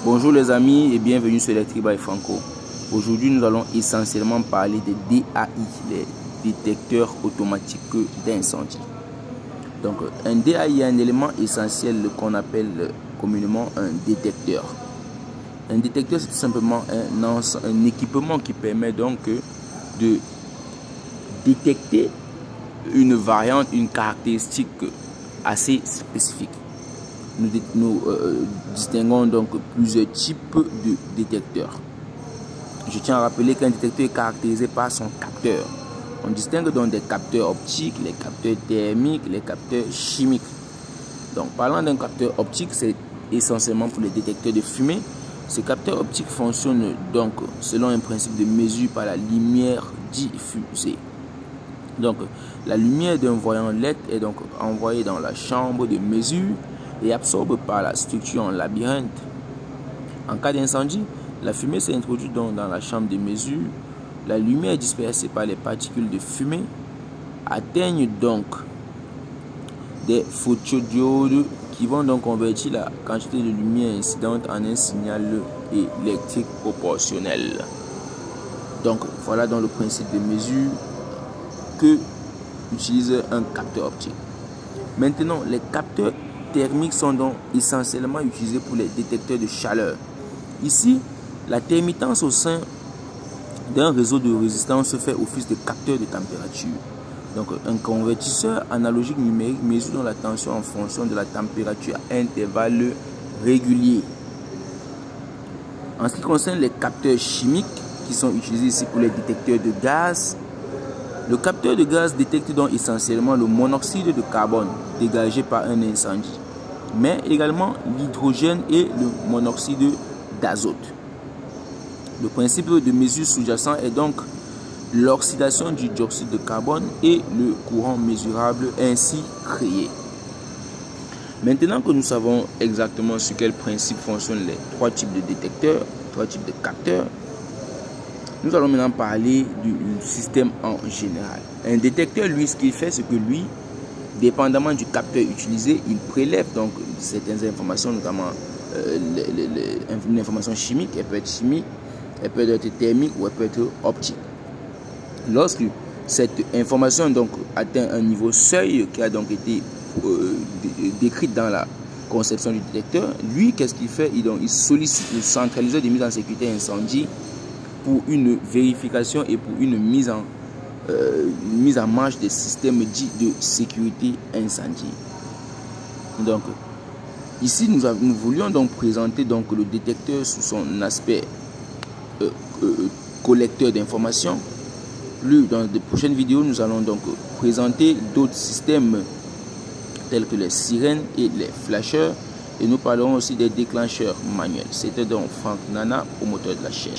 Bonjour les amis et bienvenue sur Electric by Franco. Aujourd'hui nous allons essentiellement parler des DAI, les détecteurs automatiques d'incendie. Donc un DAI est un élément essentiel qu'on appelle communément un détecteur. Un détecteur, c'est tout simplement un équipement qui permet donc de détecter une variante, une caractéristique assez spécifique. Nous distinguons donc plusieurs types de détecteurs. Je tiens à rappeler qu'un détecteur est caractérisé par son capteur. On distingue donc des capteurs optiques, les capteurs thermiques, les capteurs chimiques. Donc parlant d'un capteur optique, c'est essentiellement pour les détecteurs de fumée. Ce capteur optique fonctionne donc selon un principe de mesure par la lumière diffusée. Donc la lumière d'un voyant LED est donc envoyée dans la chambre de mesure et absorbe par la structure en labyrinthe. En cas d'incendie, la fumée s'introduit donc dans la chambre de mesure. La lumière dispersée par les particules de fumée atteignent donc des photodiodes qui vont donc convertir la quantité de lumière incidente en un signal électrique proportionnel. Donc voilà donc le principe de mesure que utilise un capteur optique. Maintenant, les capteurs thermiques sont donc essentiellement utilisés pour les détecteurs de chaleur. Ici, la thermitance au sein d'un réseau de résistance fait office de capteur de température. Donc un convertisseur analogique numérique mesure la tension en fonction de la température à intervalles réguliers. En ce qui concerne les capteurs chimiques qui sont utilisés ici pour les détecteurs de gaz, le capteur de gaz détecte donc essentiellement le monoxyde de carbone dégagé par un incendie, mais également l'hydrogène et le monoxyde d'azote. Le principe de mesure sous-jacent est donc l'oxydation du dioxyde de carbone et le courant mesurable ainsi créé. Maintenant que nous savons exactement sur quel principe fonctionnent les trois types de détecteurs, trois types de capteurs, nous allons maintenant parler du système en général. Un détecteur, lui, ce qu'il fait, c'est que lui, dépendamment du capteur utilisé, il prélève donc certaines informations, notamment une information chimique. Elle peut être chimique, elle peut être thermique ou elle peut être optique. Lorsque cette information donc atteint un niveau seuil qui a donc été décrit dans la conception du détecteur, lui, qu'est-ce qu'il fait? Il sollicite le centraliseur de mise en sécurité incendie pour une vérification et pour une mise en marche des systèmes dits de sécurité incendie. Donc ici nous voulions donc présenter donc le détecteur sous son aspect collecteur d'informations. Dans de prochaines vidéos, nous allons donc présenter d'autres systèmes tels que les sirènes et les flasheurs, et nous parlerons aussi des déclencheurs manuels. C'était donc Franck Nana, promoteur de la chaîne.